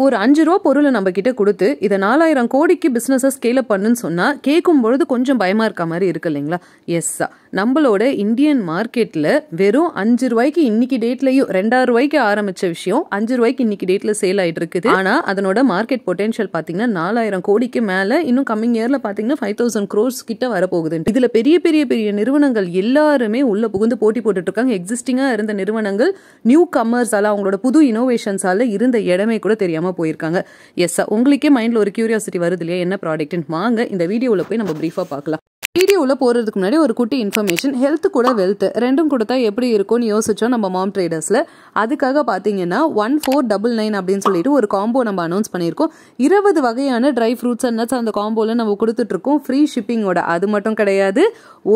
ஒரு 5 ரூபா பொருளை நம்ம கிட்ட கொடுத்து இதை 4000 கோடிக்கு பிசினஸை ஸ்கேல் அப் பண்ணுன்னு சொன்னா கேட்கும் பொழுது கொஞ்சம் பயமா இருக்க மாதிரி இருக்கு இல்லைங்களா? எஸ், நம்மளோட இந்தியன் மார்க்கெட்ல வெறும் 5 ரூபாய்க்கு இன்னைக்கு டேட்லயும் 2000 ரூபாய்க்கு ஆரம்பிச்ச விஷயம் 5 ரூபாய்க்கு இன்னைக்கு டேட்ல சேல் ஆயிட்டு இருக்குது. ஆனா அதனோட மார்க்கெட் பொட்டன்ஷியல் பாத்தீங்கன்னா 4000 கோடிக்கு மேல இன்னும் கம்மிங் இயர்ல பாத்தீங்கன்னா 5000 crores கிட்ட வரப்போகுது. இதுல பெரிய பெரிய பெரிய நிறுவனங்கள் எல்லாருமே உள்ள புகுந்து போட்டி போட்டுட்டு இருக்காங்க. எக்ஸிஸ்டிங்கா இருந்த நிறுவனங்கள் நியூ கமர்ஸால அவங்களோட புது இனோவேஷன்ஸால இருந்த இடமே கூட தெரியாம போயிருக்காங்க. எஸ், உங்களுக்கே மைண்ட்ல ஒரு கியூரியாசிட்டி வருது இல்லையா, என்ன ப்ராடக்ட்னு? வாங்க இந்த வீடியோவில் போய் நம்ம பிரீஃபா பார்க்கலாம். வீடியோவில் போகிறதுக்கு முன்னாடி ஒரு குட்டி இன்ஃபர்மேஷன். ஹெல்த் கூட வெல்த் ரெண்டும் கொடுத்தா எப்படி இருக்கும்னு யோசிச்சோம் நம்ம மாம் ட்ரேடர்ஸில். அதுக்காக பார்த்தீங்கன்னா 1499 அப்படின்னு சொல்லிட்டு ஒரு காம்போ நம்ம அனௌன்ஸ் பண்ணியிருக்கோம். 20 வகையான ட்ரை ஃப்ரூட்ஸ் அண்ட் நட்ஸ் அந்த காம்போவில் நம்ம கொடுத்துட்ருக்கோம் ஃப்ரீ ஷிப்பிங்கோட. அது மட்டும் கிடையாது,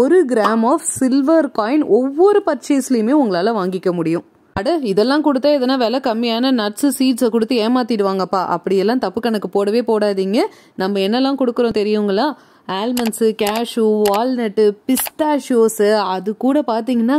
1 கிராம் ஆஃப் சில்வர் காயின் ஒவ்வொரு பர்ச்சேஸ்லையுமே உங்களால் வாங்கிக்க முடியும். இதெல்லாம் கொடுத்தா எதனா விலை கம்மியான நட்ஸ் சீட்ஸை கொடுத்து ஏமாத்திடுவாங்கப்பா, அப்படியெல்லாம் தப்பு கணக்கு போடவே போடாதீங்க. நம்ம என்னெல்லாம் கொடுக்குறோம் தெரியுங்களா? ஆல்மண்ட்ஸு, கேஷ்யூ, வால்நட்டு, பிஸ்டாஷியோஸு, அது கூட பார்த்தீங்கன்னா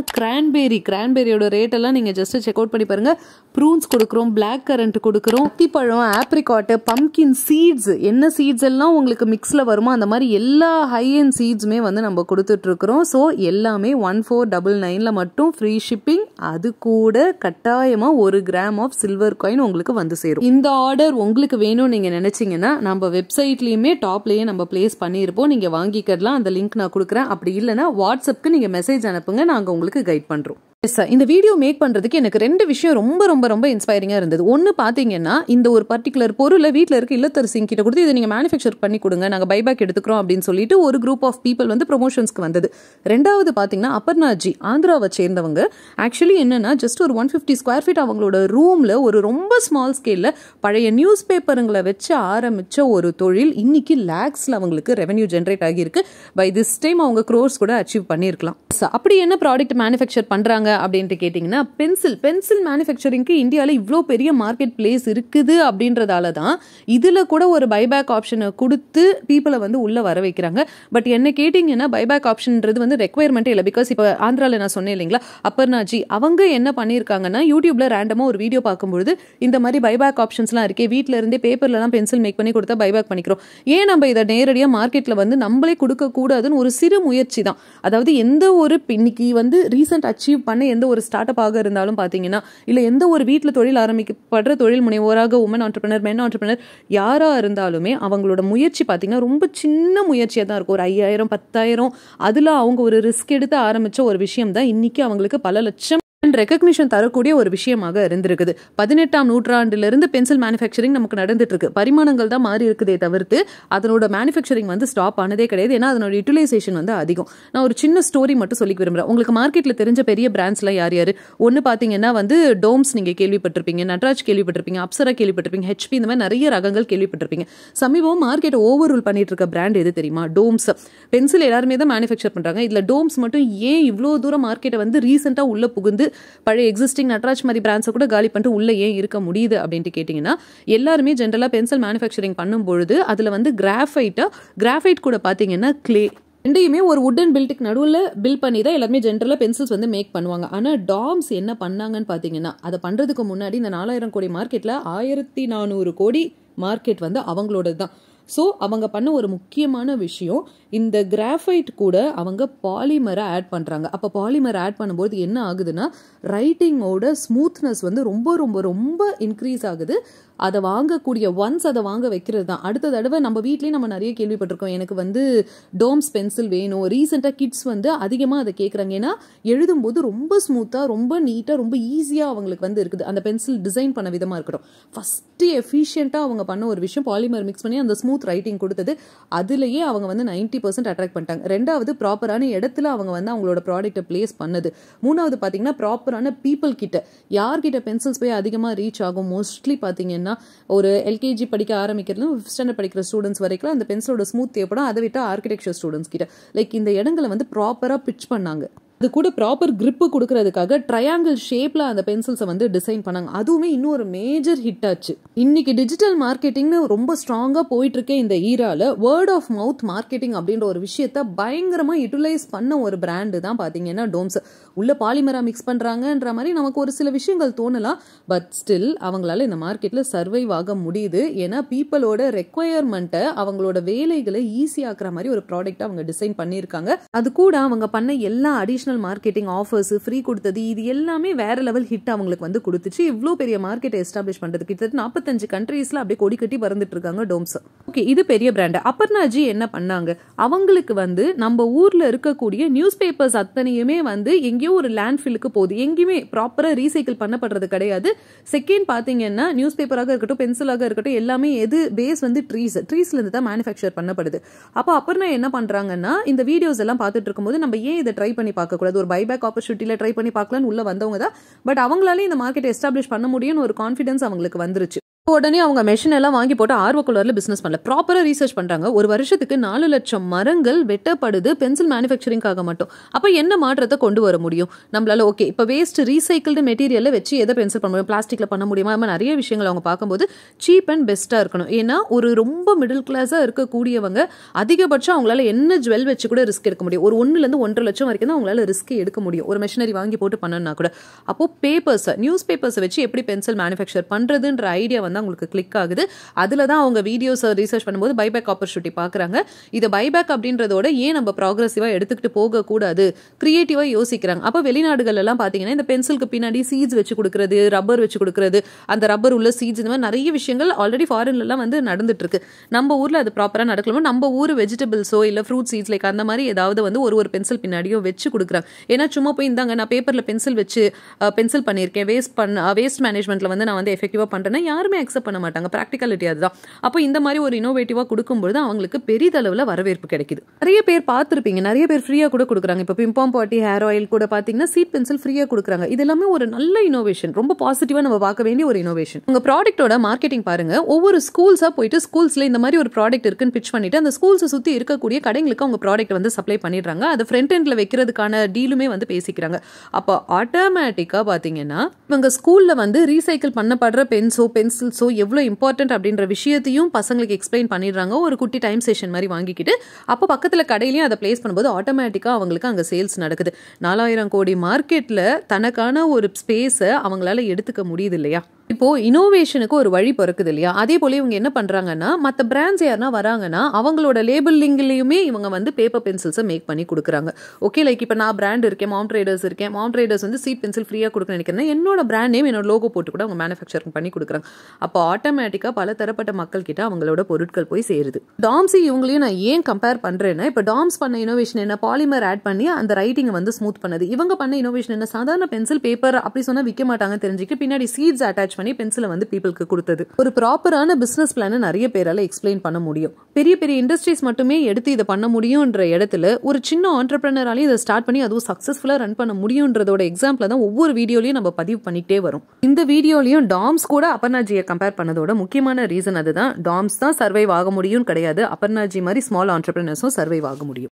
கிரான்பெரியோட ரேட்டெல்லாம் நீங்கள் ஜஸ்ட் செக் அவுட் பண்ணி பாருங்கள். ப்ரூன்ஸ் கொடுக்குறோம், பிளாக் கரண்ட் கொடுக்குறோம், அத்திப்பழம், ஆப்ரிகாட்டு, பம்கின் சீட்ஸ், என்ன சீட்ஸ் எல்லாம் உங்களுக்கு மிக்ஸில் வருமோ அந்த மாதிரி எல்லா ஹை அண்ட் சீட்ஸுமே வந்து நம்ம கொடுத்துட்ருக்குறோம். ஸோ எல்லாமே 1499 மட்டும் ஃப்ரீ ஷிப்பிங். அது கூட கட்டாயமாக 1 கிராம் ஆஃப் சில்வர் காயின் உங்களுக்கு வந்து சேரும். இந்த ஆர்டர் உங்களுக்கு வேணும்னு நீங்கள் நினச்சிங்கன்னா நம்ம வெப்சைட்லேயுமே டாப்லேயே நம்ம பிளேஸ் பண்ணியிருப்போம். நீங்க வாங்கிக்கலாம். அந்த லிங்க் நான் கொடுக்குறேன். அப்படி இல்லைன்னா வாட்ஸ்அப்க்கு நீங்க மெசேஜ் அனுப்புங்க, நாங்க உங்களுக்கு கைட் பண்றோம். இந்த வீடியோ மேக் பண்றதுக்கு எனக்கு 2 விஷயம் ரொம்ப ரொம்ப ரொம்ப இன்ஸ்பைரிங்கா இருந்தது. ஒன்னு பாத்தீங்கன்னா, இந்த ஒரு பர்டிகுலர் பொருளை வீட்டில் இருக்க இல்லத்தரசிங்க கிட்ட கொடுத்து இதை நீங்க மேனுஃபேக்சர் பண்ணி கொடுங்க, நாங்க பைபேக் எடுத்துக்கிறோம் அப்படின்னு சொல்லிட்டு ஒரு குரூப் ஆஃப் பீப்புள் வந்து ப்ரொமோஷன்ஸ்க்கு வந்தது. ரெண்டாவது பாத்தீங்கன்னா, அபர்ணாஜி ஆந்திராவை சேர்ந்தவங்க. ஆக்சுவலி என்னன்னா, ஜஸ்ட் ஒரு 150 ஸ்கொயர் ஃபீட் அவங்களோட ரூம்ல ஒரு ரொம்ப ஸ்மால் ஸ்கேல்ல பழைய நியூஸ் பேப்பருங்களை வச்சு ஆரம்பிச்ச ஒரு தொழில் இன்னைக்கு லேக்ஸ்ல அவங்களுக்கு ரெவென்யூ ஜென்ரேட் ஆகியிருக்கு. பை திஸ் டைம் அவங்க க்ரோர்ஸ் கூட அச்சீவ் பண்ணியிருக்கலாம். அப்படி என்ன ப்ராடக்ட் மேனுஃபேக்சர் பண்றாங்க அப்படின்ட்டு கேட்டிங்கன்னா, பென்சில் மேனுஃபேக்சரிங்க்கு இந்தியாவில் இவ்வளோ பெரிய மார்க்கெட் பிளேஸ் இருக்குது அப்படின்றதால தான் இதில் கூட ஒரு பைபேக் ஆப்ஷனை கொடுத்து பீப்புளை வந்து உள்ளே வர வைக்கிறாங்க. பட் என்ன கேட்டிங்கன்னா, பைபேக் ஆப்ஷன்ன்றது வந்து ரெக்வயர்மெண்ட்டே இல்லை. பிகாஸ் இப்போ ஆந்திராவில் நான் சொன்னேன் இல்லைங்களா, அப்பர்ணாஜி அவங்க என்ன பண்ணியிருக்காங்கன்னா, யூடியூப்ல ரேண்டமாக ஒரு வீடியோ பார்க்கும்பொழுது இந்த மாதிரி பைபேக் ஆப்ஷன்ஸ்லாம் இருக்கே, வீட்டில் இருந்தே பேப்பர்லாம் பென்சில் மேக் பண்ணி கொடுத்தா பைபேக் பண்ணிக்கிறோம், ஏன் நம்ம இதை நேரடியாக மார்க்கெட்டில் வந்து நம்மளே கொடுக்கக்கூடாதுன்னு ஒரு சிறு முயற்சி தான். அதாவது எந்த ஒரு இன்னைக்கு வந்து ரீசெண்ட் அச்சீவ் பண்ண எந்த ஒரு ஸ்டார்ட் அப் ஆக இருந்தாலும் பார்த்தீங்கன்னா, இல்லை எந்த ஒரு வீட்டில் தொழில் ஆரம்பிக்கப்படுற தொழில் முனைவோராக உமன் ஆண்டர்பிரினர், மென் ஆண்டர்பிரினர் யாராக இருந்தாலுமே அவங்களோட முயற்சி பார்த்தீங்கன்னா ரொம்ப சின்ன முயற்சியாக தான் இருக்கும். ஒரு 5000 10,000 அதில் அவங்க ஒரு ரிஸ்க் எடுத்து ஆரம்பித்த ஒரு விஷயம் தான் இன்னைக்கு அவங்களுக்கு பல லட்சம் ரெகக்னிஷன் தரக்கூடிய ஒரு விஷயமாக இருந்திருக்குது. 18ஆம் நூற்றாண்டிலிருந்து பென்சில் மேனுஃபேக்சரிங் நமக்கு நடந்துட்டு இருக்கு. பரிமாணங்கள் தான் மாறி இருக்குதே தவிர்த்து அதனோட மேனுஃபேக்சரிங் வந்து ஸ்டாப் ஆனதே கிடையாது. ஏன்னா அதனோட யூட்டிலைசேஷன் வந்து அதிகம். நான் ஒரு சின்ன ஸ்டோரி மட்டும் சொல்லி விரும்புகிறேன். உங்களுக்கு மார்க்கெட்டில் தெரிஞ்ச பெரிய பிராண்ட்ஸ்லாம் யார்? ஒன்று பார்த்தீங்கன்னா வந்து டோம்ஸ் நீங்கள் கேள்விப்பட்டிருப்பீங்க, நட்ராஜ் கேள்விப்பட்டிருப்பீங்க, அப்சரா கேள்விப்பட்டிருப்பீங்க, ஹெச்பி, இந்த மாதிரி நிறைய ரகங்கள் கேள்விப்பட்டிருப்பீங்க. சமீபம் மார்க்கெட்டை ஓவர் ரூல் பண்ணிட்டு இருக்க பிராண்ட் எது தெரியுமா? டோம்ஸ். பென்சில் எல்லாருமே தான் மேனுஃபேக்சர் பண்ணுறாங்க. இதில் டோம்ஸ் மட்டும் ஏன் இவ்வளோ தூரம் மார்க்கெட்டை வந்து ரீசெண்டாக உள்ள புகுந்து பழைய எக்ஸிஸ்டிங் நட்ராஜ் மாதிரி பிராண்ட்ஸை கூட காலி பண்ணிட்டு உள்ள ஏன் இருக்க முடியுது அப்படின்ட்டு கேட்டிங்கன்னா, எல்லாருமே ஜென்ரலாக பென்சில் மேனுஃபேக்சரிங் பண்ணும்பொழுது அதில் வந்து கிராஃபைட் கூட பார்த்தீங்கன்னா கிளே ரெண்டையுமே ஒரு வுடன் பில்ட்டுக்கு நடுவில் பில் பண்ணி தான் எல்லாருமே ஜென்ரலாக பென்சில்ஸ் வந்து மேக் பண்ணுவாங்க. ஆனால் டாம்ஸ் என்ன பண்ணாங்கன்னு பார்த்தீங்கன்னா, அதை பண்ணுறதுக்கு முன்னாடி இந்த 4000 கோடி மார்க்கெட்டில் 1400 கோடி மார்க்கெட் வந்து அவங்களோட தான். ஸோ அவங்க பண்ண ஒரு முக்கியமான விஷயம், இந்த கிராஃபைட் கூட அவங்க பாலிமரை ஆட் பண்ணுறாங்க. அப்போ பாலிமர் ஆட் பண்ணும்போது என்ன ஆகுதுன்னா, ரைட்டிங்கோட ஸ்மூத்னஸ் வந்து ரொம்ப ரொம்ப ரொம்ப இன்க்ரீஸ் ஆகுது. அதை வாங்கக்கூடிய அதை வாங்க வைக்கிறது தான். அடுத்த தடவை நம்ம வீட்லேயும் நம்ம நிறைய கேள்விப்பட்டிருக்கோம், எனக்கு வந்து டோம்ஸ் பென்சில் வேணும். ரீசெண்டாக கிட்ஸ் வந்து அதிகமாக அதை கேட்குறாங்க. ஏன்னா எழுதும்போது ரொம்ப ஸ்மூத்தாக, ரொம்ப நீட்டாக, ரொம்ப ஈஸியாக அவங்களுக்கு வந்து இருக்குது. அந்த பென்சில் டிசைன் பண்ண விதமாக இருக்கட்டும். ஃபஸ்ட்டு எஃபிஷியண்ட்டாக அவங்க பண்ண ஒரு விஷயம் பாலிமர் மிக்ஸ் பண்ணி அந்த ஸ்மூத் ரைட்டிங் கொடுத்தது. அதுலேயே அவங்க வந்து 90% அட்ராக்ட் பண்ணிட்டாங்க. ரெண்டாவது, ப்ராப்பரான இடத்துல அவங்க வந்து அவங்களோட ப்ராடக்ட்டை பிளேஸ் பண்ணது. மூணாவது பார்த்தீங்கன்னா, ப்ராப்பரான பீப்புள் கிட்ட, யார்கிட்ட பென்சில்ஸ் போய் அதிகமாக ரீச் ஆகும், மோஸ்ட்லி பார்த்தீங்கன்னா ஒரு எல்கேஜி படிக்க ஆரம்பிக்கிறது 5th ஸ்டாண்டர்ட் படிக்கிற ஸ்டூடெண்ட்ஸ் வரைக்கும் அந்த பென்சிலோட ஸ்மூத் தேவைப்படும். அதை விட்டு ஆர்கிடெக்சர் ஸ்டூடெண்ட்ஸ் கிட்ட லைக் இந்த இடங்களை வந்து ப்ராப்பராக பிட்ச் பண்ணாங்க. அது கூட ப்ராப்பர் கிரிப்பு கொடுக்கறதுக்காக ட்ரையாங்கிள் ஷேப்ல அந்த பென்சில்ஸை வந்து டிசைன் பண்ணாங்க. அதுவுமே இன்னொரு மேஜர் ஹிட் ஆச்சு. இன்னைக்கு டிஜிட்டல் மார்க்கெட்டிங்னு ரொம்ப ஸ்ட்ராங்கா போயிட்டு இருக்க இந்த ஈரால வேர்ட் ஆஃப் மவுத் மார்க்கெட்டிங் அப்படின்ற ஒரு விஷயத்த பயங்கரமா யூட்டிலைஸ் பண்ண ஒரு பிராண்டு தான் பாத்தீங்கன்னா டோம்ஸ். உள்ள பாலிமரா மிக்ஸ் பண்றாங்கன்ற மாதிரி நமக்கு ஒரு சில விஷயங்கள் தோணலாம். பட் ஸ்டில் அவங்களால இந்த மார்க்கெட்ல சர்வைவ் ஆக முடியுது. ஏன்னா பீப்புளோட ரெக்வயர்மெண்ட்டை அவங்களோட வேலைகளை ஈஸி ஆக்குற மாதிரி ஒரு ப்ராடக்ட் அவங்க டிசைன் பண்ணியிருக்காங்க. அது கூட அவங்க பண்ண எல்லா அடிஷனல் மார்க்கெட்டிங் ஆஃபர்ஸ், ஃப்ரீ கொடுத்தது, இது எல்லாமே வேற லெவல் ஹிட் அவங்களுக்கு வந்து கொடுத்துச்சு. இவ்வளோ பெரிய மார்க்கெட்டை எஸ்டாப்ளிஷ் பண்றதுக்கு கிட்டத்தட்ட 45 கண்ட்ரீஸ்ல அப்படியே கொடி கட்டி பறந்துட்டு இருக்காங்க டோம்ஸ். ஓகே, இது பெரிய பிராண்ட். அபர்ணாஜி என்ன பண்ணாங்க, அவங்களுக்கு வந்து நம்ம ஊர்ல இருக்கக்கூடிய நியூஸ் பேப்பர்ஸ் அத்தனையுமே வந்து எங்கேயோ ஒரு லேண்ட்ஃபில்லுக்கு போகுது. எங்கேயுமே ப்ராப்பரா ரீசைக்கிள் பண்ணப்படுறது கிடையாது. செகண்ட் பாத்தீங்கன்னா நியூஸ் பேப்பராக இருக்கட்டும், பென்சிலாக இருக்கட்டும், எல்லாமே எது பேஸ் வந்து ட்ரீஸ்ல இருந்து தான் மேனுஃபேக்சர் பண்ணப்படுது. அப்போ அபர்ணா என்ன பண்றாங்கன்னா, இந்த வீடியோஸ் எல்லாம் பார்த்துட்டு இருக்கும்போது நம்ம ஏன் இதை ட்ரை பண்ணி பார்க்க கூடாது, ஒரு பைபேக் ஆப்பர்ச்சுனிட்டியில ட்ரை பண்ணி பார்க்கலான்னு உள்ள வந்தவங்க தான். பட் அவங்களாலே இந்த மார்க்கெட்டை எஸ்டாப்ளிஷ் பண்ண முடியும்னு ஒரு கான்ஃபிடன்ஸ் அவங்களுக்கு வந்துருச்சு. உடனே அவங்க மெஷின் எல்லாம் வாங்கி போட்டு ஆர்வக்குள்ளர்ல பிசினஸ் பண்ணல, ப்ராப்பரா ரீசர்ச் பண்றாங்க. ஒரு வருஷத்துக்கு 4 லட்சம் மரங்கள் வெட்டப்படுது பென்சில் மேனுஃபேக்சரிங்காக மட்டும். அப்ப என்ன மாற்றத்தை கொண்டு வர முடியும் நம்மளால? ஓகே, இப்ப வேஸ்ட் ரீசைக்கிள்டு மெட்டீரியல்ல வச்சு எதை பென்சில் பண்ண முடியும், பிளாஸ்டிக்ல பண்ண முடியுமா, நிறைய விஷயங்கள் அவங்க பார்க்கும்போது சீப் அண்ட் பெஸ்டா இருக்கணும். ஏன்னா ஒரு ரொம்ப மிடில் கிளாஸா இருக்கக்கூடியவங்க அதிகபட்சம் அவங்களால என்ன ஜுவல் வச்சு கூட ரிஸ்க் எடுக்க முடியும். ஒரு 1 ல இருந்து 1.5 லட்சம் வரைக்கும் தான் அவங்களால ரிஸ்க் எடுக்க முடியும் ஒரு மெஷினரி வாங்கி போட்டு பண்ணனா கூட. அப்போ பேப்பர்ஸ், நியூஸ் பேப்பர்ஸ் வச்சு எப்படி பென்சில் மேனுஃபேக்சர் பண்றதுன்ற ஐடியா வந்து உங்களுக்கு கிளிக் ஆகுது. அதுல தான் அவங்க வீடியோஸ் ரிசர்ச் பண்ணும்போது பைபேக் ஆப்பர்ச்சுனிட்டி பாக்குறாங்க. இது பைபேக் அப்படின்றதோட ஏன் நம்ம ப்ராக்ரஸிவா எடுத்துக்கிட்டு போக கூடாது, கிரியேட்டிவா யோசிக்கிறாங்க. அப்ப வெளிநாடுகள் எல்லாம் பாத்தீங்கன்னா இந்த பென்சிலுக்கு பின்னாடி சீட்ஸ் வச்சு கொடுக்கறது, ரப்பர் வச்சு கொடுக்கறது, அந்த ரப்பர் உள்ள சீட்ஸ், இந்த மாதிரி நிறைய விஷயங்கள் ஆல்ரெடி ஃபாரின்ல எல்லாம் வந்து நடந்துட்டு இருக்கு. நம்ம ஊர்ல அது ப்ராப்பரா நடக்கலாமோ, நம்ம ஊர் வெஜிடபிள்ஸோ இல்ல ஃப்ரூட் சீட்ஸ் லைக் அந்த மாதிரி ஏதாவது வந்து ஒரு பென்சில் பின்னாடியோ வச்சு கொடுக்குறாங்க. ஏன்னா சும்மா போய் இந்தாங்க நான் பேப்பர்ல பென்சில் வச்சு பென்சில் பண்ணியிருக்கேன், வேஸ்ட் மேனேஜ்மெண்ட்ல வந்து நான் வந்து எஃபெக்டிவா பண்றேன்னா யாருமே அக்செப்ட் பண்ண மாட்டாங்க. பிராக்டிகாலிட்டி அதுதான். அப்போ இந்த மாதிரி ஒரு இனோவேட்டிவா கொடுக்கும்போது அவங்களுக்கு பெரிதளவுல வரவேற்பு கிடைக்குது. நிறைய பேர் பார்த்திருப்பீங்க, நிறைய பேர் ஃப்ரீயா கூட கொடுக்குறாங்க. இப்போ பிம்பாம் பாட்டி ஹேர் ஆயில் கூட பாத்தீங்கன்னா சீட் பென்சில் ஃப்ரீயா கொடுக்குறாங்க. இது எல்லாமே ஒரு நல்ல இனோவேஷன், ரொம்ப பாசிட்டிவா நம்ம பார்க்க வேண்டிய ஒரு இனோவேஷன். உங்க ப்ராடக்ட்டோட மார்க்கெட்டிங் பாருங்க. ஒவ்வொரு ஸ்கூல்ஸா போயிட்டு ஸ்கூல்ஸ்ல இந்த மாதிரி ஒரு ப்ராடக்ட் இருக்குன்னு பிட்ச் பண்ணிட்டு அந்த ஸ்கூல்ஸை சுத்தி இருக்கக்கூடிய கடைகளுக்கு அவங்க ப்ராடக்ட் வந்து சப்ளை பண்ணிடுறாங்க. அது ஃப்ரண்ட் எண்ட்ல வைக்கிறதுக்கான டீலுமே வந்து பேசிக்கிறாங்க. அப்போ ஆட்டோமேட்டிக்கா பாத்தீங்கன்னா இவங்க ஸ்கூல்ல வந்து ரீசைக்கிள் பண்ணப்படுற பென்சில்ஸோ எவ்வளவு இம்பார்ட்டன்ட் அப்படின்ற விஷயத்தையும் பசங்களுக்கு எக்ஸ்பிளைன் பண்ணிடுறாங்க. ஒரு குட்டி டைம் செஷன் மாதிரி வாங்கிக்கிட்டு அப்போ பக்கத்துல கடையிலையும் அதை பிளேஸ் பண்ணும்போது ஆட்டோமேட்டிக்கா அவங்களுக்கு அங்க சேல்ஸ் நடக்குது. 4000 கோடி மார்க்கெட்ல தனக்கான ஒரு ஸ்பேஸை அவங்களால எடுத்துக்க முடியுது இல்லையா? இப்போ இனோவேஷனுக்கு ஒரு வழி பிறக்குது இல்லையா? அதே போல இவங்க என்ன பண்றாங்கன்னா, மற்ற பிராண்ட்ஸ் யாருன்னா வராங்கன்னா அவங்களோட லேபிளிங்லயுமே இவங்க வந்து பேப்பர் பென்சில்ஸை மேக் பண்ணி கொடுக்குறாங்க. ஓகே, லைக் இப்போ நான் பிராண்ட் இருக்கேன், மாம் ட்ரேடர்ஸ் இருக்கேன், மாம் ட்ரேடர்ஸ் வந்து சீட் பென்சில் ஃப்ரீயா கொடுக்க நினைக்கிறேன், என்னோட பிராண்ட் நேம் என்னோட லோகோ போட்டு கூட அவங்க மேனுஃபேக்சரிங் பண்ணி கொடுக்குறாங்க. அப்போ ஆட்டோமேட்டிக்கா பல தரப்பட்ட மக்கள் கிட்ட அவங்களோட பொருட்கள் போய் சேருது. டாம்ஸி இவங்களையும் நான் ஏன் கம்பேர் பண்றேன்னா, இப்போ டாம்ஸ் பண்ண இனோவேஷன் என்ன, பாலிமர் ஆட் பண்ணி அந்த ரைட்டிங்கை வந்து ஸ்மூத் பண்ணது. இவங்க பண்ண இனோவேஷன் என்ன, சாதாரண பென்சில் பேப்பர் அப்படி சொன்னா விற்க மாட்டாங்க தெரிஞ்சுக்கிட்டு பின்னாடி சீட்ஸ் அட்டாச் பண்ணி பென்சிலை வந்து பீப்புளுக்கு கொடுத்தது. ஒரு ப்ராப்பரான பிசினஸ் பிளான் நிறைய பேரால எக்ஸ்பிளைன் பண்ண முடியும். பெரிய பெரிய இண்டஸ்ட்ரீஸ் மட்டுமே எடுத்து இதை பண்ண முடியும்ன்ற இடத்துல ஒரு சின்ன ஆண்டர்பிரனராலையும் இதை ஸ்டார்ட் பண்ணி அதுவும் சக்சஸ்ஃபுல்லா ரன் பண்ண முடியும்ன்றதோட எக்ஸாம்பிள் தான் ஒவ்வொரு வீடியோலையும் நம்ம பதிவு பண்ணிட்டே வரும். இந்த வீடியோலையும் டாம்ஸ் கூட அபர்ணாஜியை கம்பேர் பண்ணதோட முக்கியமான ரீசன் அதுதான். டாம்ஸ் தான் சர்வைவ் ஆக முடியும் கிடையாது, அபர்ணாஜி மாதிரி ஸ்மால் ஆண்டர்பிரனர்ஸும் சர்வைவ் ஆக முடியும்.